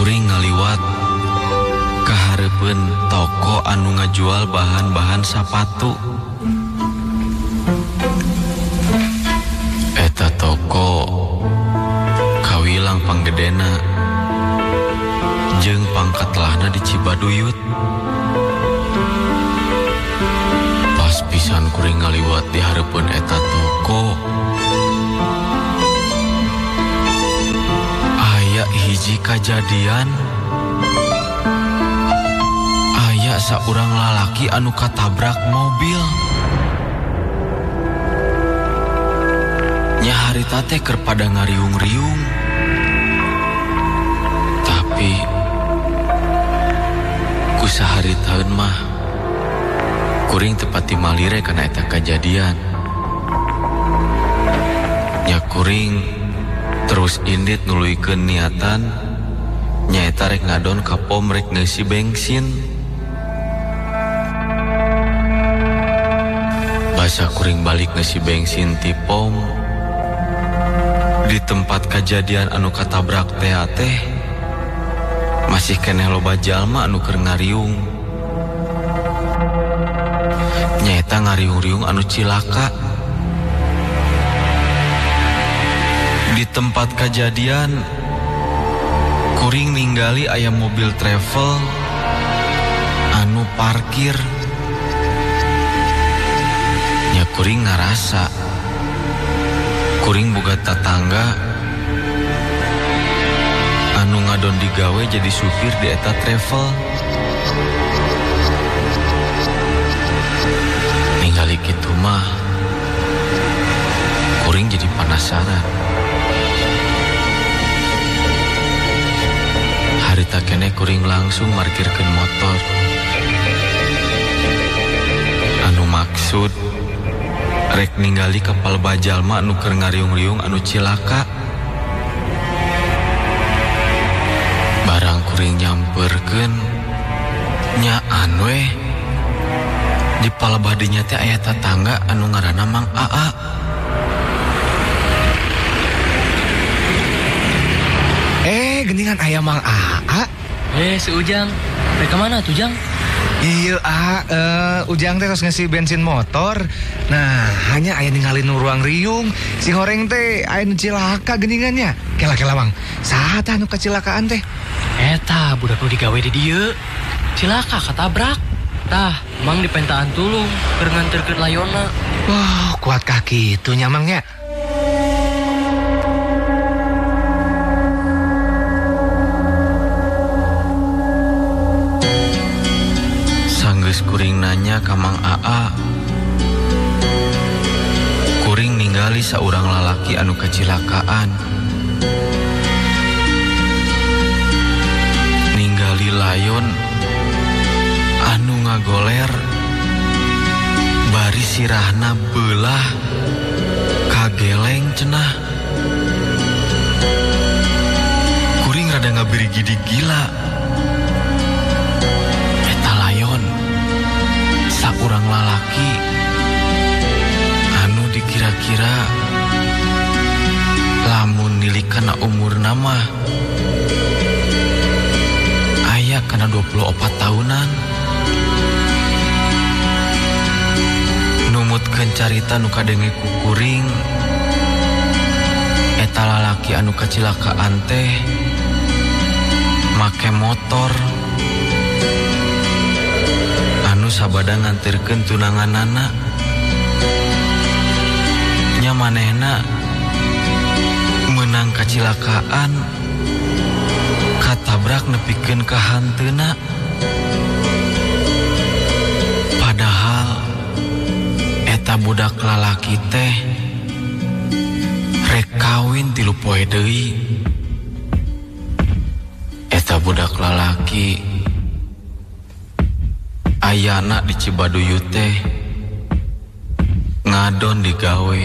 Kuring ngaliwat kahareupeun toko anu ngajual bahan-bahan sapatu. Eta toko kawilang panggedena jeung pangkatlahna di Cibaduyut. Pas pisan kuring ngaliwat di hareupeun eta toko, aya hiji kajadian. Aya saurang lalaki anu katabrak mobil. Nya harita teh keur pada ngariung-riung. Tapi ku saharitaeun mah kuring teu pati malire kana eta kajadian. Nya kuring terus indit nuluykeun niatan nyaeta rek ngadon ka pom rek ngeusi bensin. Basa kuring balik ngeusi bensin ti pom. Di tempat kejadian anu katabrak teh masih keneh loba jalma anu keur ngariung. Nyaeta ngariung-riung anu cilaka. Di tempat kejadian kuring ningali aya mobil travel anu parkir. Nya kuring ngarasa kuring boga tatangga anu ngadon digawe jadi supir di eta travel. Ningali kitu mah kuring jadi penasaran. Harita keneh kuring langsung markirkeun motor. Anu maksud rek ningali kapal bajalma anu keur ngariung-riung anu cilaka. Barang kuring nyamperkeun nyaan we di palebadinya teh aya tatangga anu ngaranna Mang Aa. Geningan aya Mang Aa. Si Ujang, mereka mana tuh Jang? Iya Ujang teh tos ngisi bensin motor. Nah hanya aya ningali nu ruang riung. Si Horeng teh aya nu cilaka geningannya. Kela Mang, saha tah nu kacilakaan teh? Eta budak nu digawe di dieu cilaka katabrak. Tah Mang dipentaan tulung keur nganterkeun layonna. Wah kuat kaki itu nyamangnya. Sanggeus kuring nanya ka Mang Aa, kuring ningali saurang lalaki anu kacilakaan. Ningali layon anu ngagoler bari sirahna beulah kageleng cenah. Kuring rada ngabirigidi gila. Saurang lalaki anu dikira-kira lamun nilikana umurna mah aya kana 24 tahunan. Numutkeun carita nu kadenge ku kuring, eta lalaki anu kacilakaan teh make motor sabada nganterkeun tunanganana. Nya manehna meunang kacilakaan katabrak nepikeun ka hanteuna. Padahal eta budak lalaki teh rek kawin 3 poe deui. Eta budak lalaki ayana di Cibaduyut teh ngadon digawe.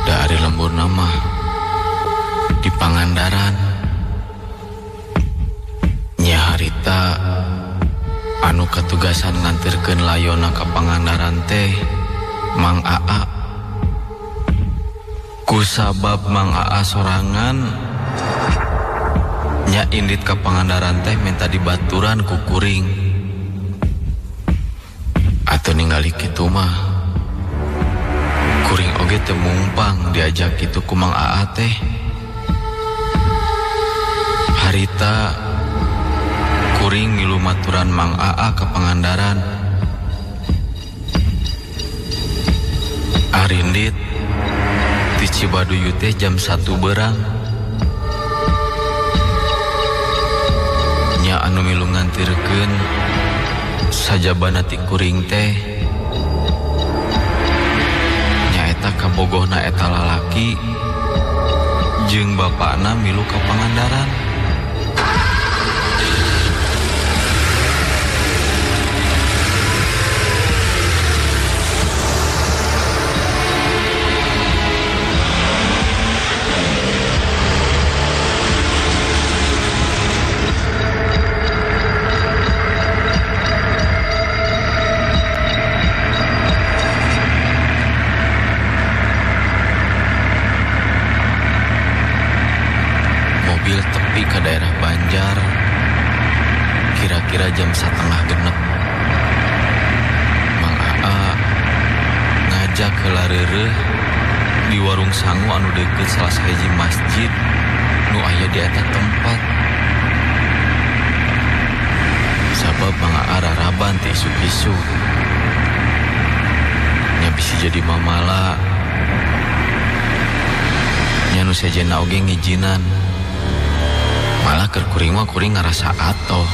Dari lembur nama di Pangandaran. Nya harita anu katugasan nganterkeun layonna ka Pangandaran teh Mang Aa. Kusabab Mang Aa sorangan Nya indit ka Pangandaran teh minta dibaturan ku kuring. Atuh ningali kitu mah kuring oge teu mumpang diajak kitu ku Mang Aa teh. Harita kuring ngilu maturan Mang Aa ka Pangandaran. Arindit di Cibaduyu teh jam 1 berang. Nya anu milu ngantirkeun sajabana ti kuring teh nyaeta kabogohna eta lalaki jeung bapakna milu ka Pangandaran. Mobil tepi ke daerah Banjar kira-kira jam 5:30. Mang Aa ngajak heula reureuh di warung sangu anu deukeut salah sahiji masjid nu aya di eta tempat. Sabab Mang Aa raraban ti isu-isu. Nya bisi jadi mamala. Nya nu sejenna oge ngijinan. Malah keur kuring mah kuring ngarasa atoh.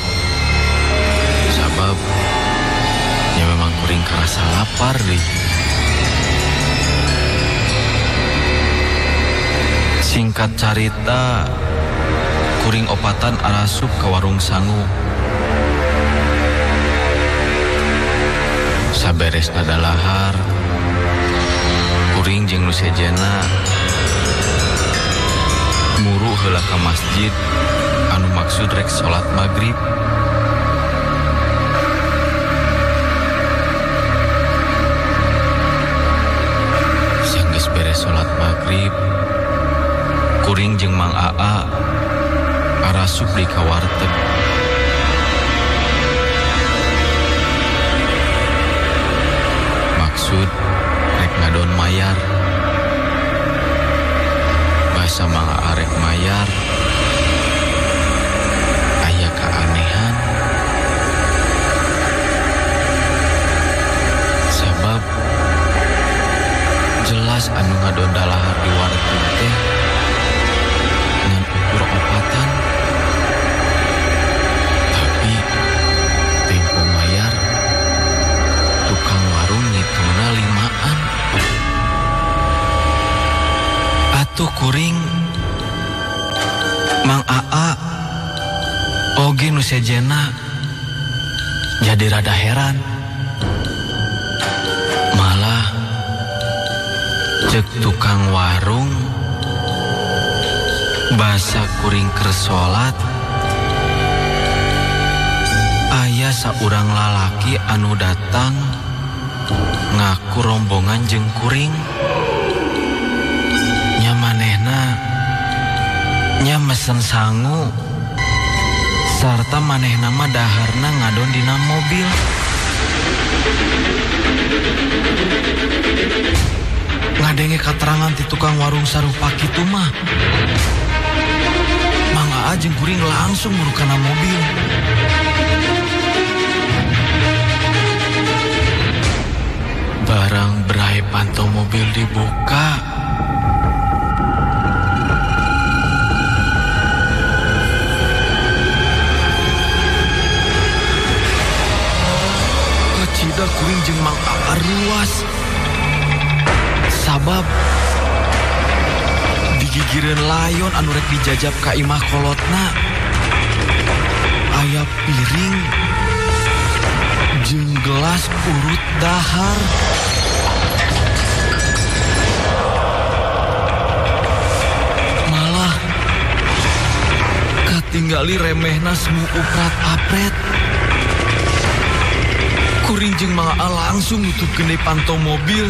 Sabab ya memang kuring karasa lapar deh. Singkat carita, kuring opatan arasup ke warung sangu. Saberes nadalahar, kuring jeung nu sejenna muru heula ka masjid anu maksud rek salat maghrib. Sanggeus beres salat maghrib, kuring jeung Mang Aa arasup di ka warteg. Maksud rek ngadon mayar. Basa Mang Aa rek mayar aya keanehan. Sabab jelas anu ngadon dalahar di warteg teh ngan ukur opatan, tapi tempo mayar tukang warung ngitungna 5-an. Atuh kuring Mang Aa oge nu sejenna jadi rada heran. Malah cek tukang warung basa kuring keur salat aya saurang lalaki anu datang ngaku rombongan jeung kuring. Nya manehna nya mesen sangu sarta manehna mah daharna ngadon dina mobil. Ngadenge katerangan ti tukang warung sarupa kitu mah, Mang Aa jeung kuring langsung muru kana mobil. Barang berai pantau mobil dibuka, kacida kuring jeung Mang Aa ruas. Sabab digigireun layon anu rek dijajab ka imah kolotna. Aya piring jeung gelas urut dahar. Malah katinggali remehna semu uprat-apret. Kuring jeung Mang Aa langsung nutupkeun deui pantau mobil,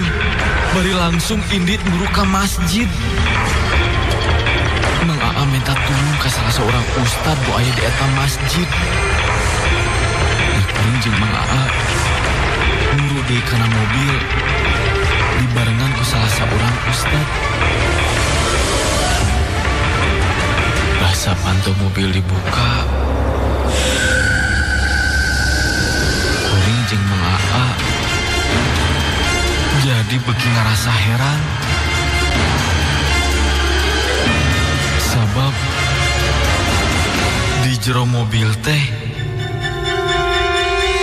bari langsung indit muru ka masjid. Mang Aa minta tulung ka salah seorang ustad nu aya di eta masjid. Kuring jeung Mang Aa nuru deui kana mobil dibarengan ku salah saurang ustad. Basa pantu mobil dibuka. Kuring jeung Mang Aa jadi beki ngarasa heran. Sabab di jero mobil teh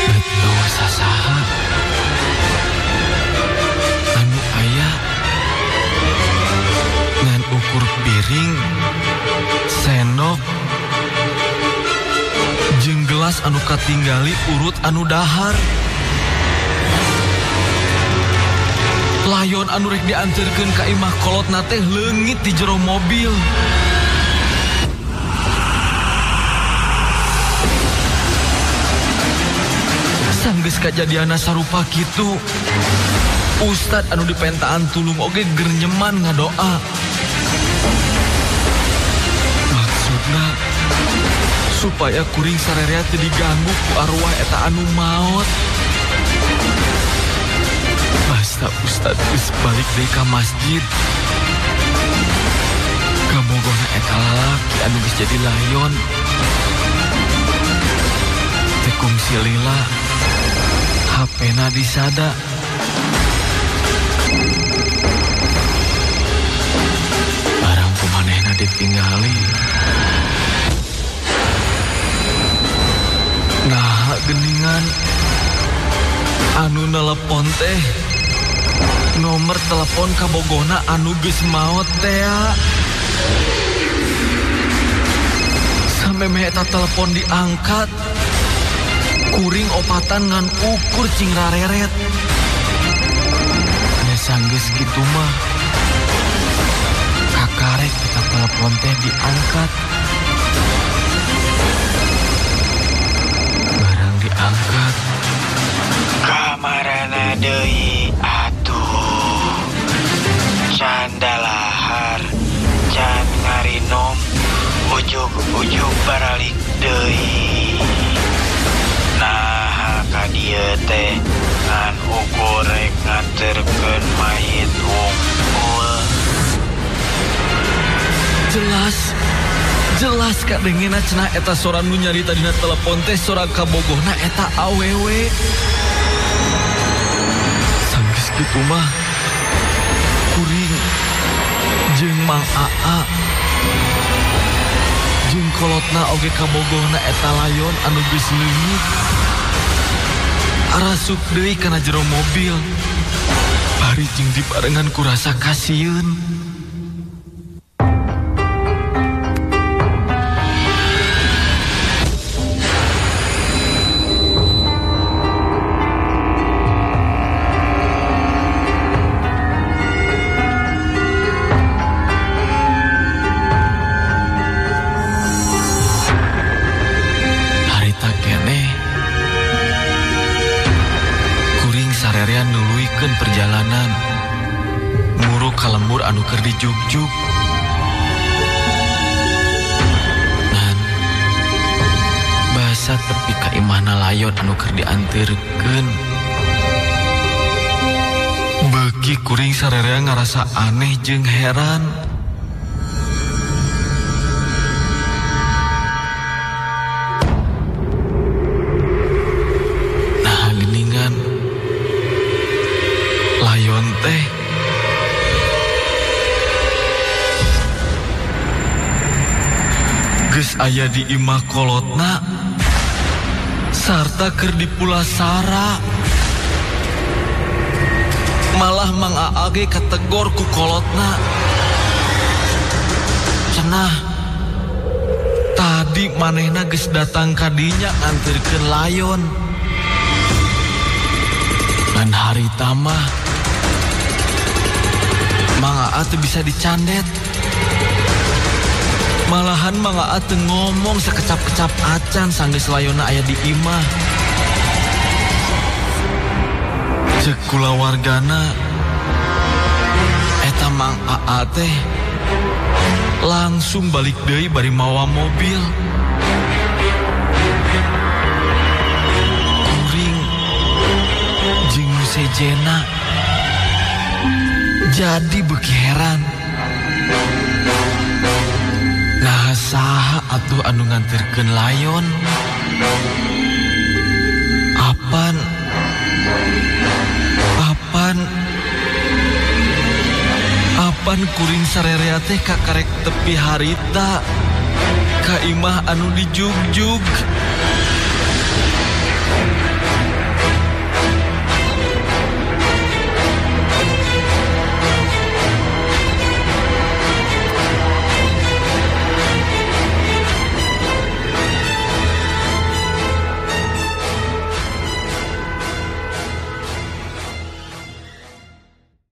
beto sasaha anu aya ngan ukur piring, sendok, jeung gelas anu katinggali urut anu dahar. Layon anu rek dianterkeun ka imah kolotna teh leungit di jero mobil. Sanggeus kajadiana sarupa kitu, ustad anu dipentaan tulung oge gernyeman ngadoa. Maksudna supaya kuring sarerea teu diganggu ku arwah eta anu maot. Basta ustad geus balik deui ka masjid. Kabogona eta lalaki anu geus jadi layon. Teh kungsi lila HP-na disada. Barang kumanehna ditinggali. Nah geningan anu nelepon teh nomor telepon kabogona anu geus maot teh. Sampai meh eta telepon diangkat, kuring opatan ngan ukur cing rareret. Ya sanggeus kitu mah kakarek kita telepon teh diangkat. Barang diangkat kamarana deui atuh can dalahar can ngarinom ujug-ujug baralik deui. Nah ka dieu teh ngan ukur rek nganterkeun mayit wungkul. Jelas kadengena cenah eta sora nu nyarita dina telepon teh sora kabogohna eta awewe. Sanggeus kitu mah kuring jeung Mang Aa jeung kolotna oge kabogohna eta layon anu geus leungit arasup deui kana jero mobil. Bari jeung dibarengan ku rasa kasieun. Perjalanan muru kalembur anu keur dijuk-juk. Nan basa tepi ka imahna layon anu keur dianterkeun. Beuki kuring sarerea ngarasa aneh jeung heran. Layon teh geus aya di imah kolotna sarta keur dipulasara. Malah Mang Aa ge kategor ku kolotna. Cenah tadi manehna geus datang ka dinya nganterkeun layon. Dan hari tamah Mang Aa teu bisa dicandet. Malahan Mang Aa teu ngomong sakecap-kecap acan sanggeus layonna aya di imah. Ceuk kulawargana eta Mang Aa teh langsung balik deui bari mawa mobil. Kuring jeung nu sejena jadi beuki heran. Nah saha atuh anu nganterkeun layon? Apan kuring sarerea teh ka karek tepi harita ka imah anu dijugjug.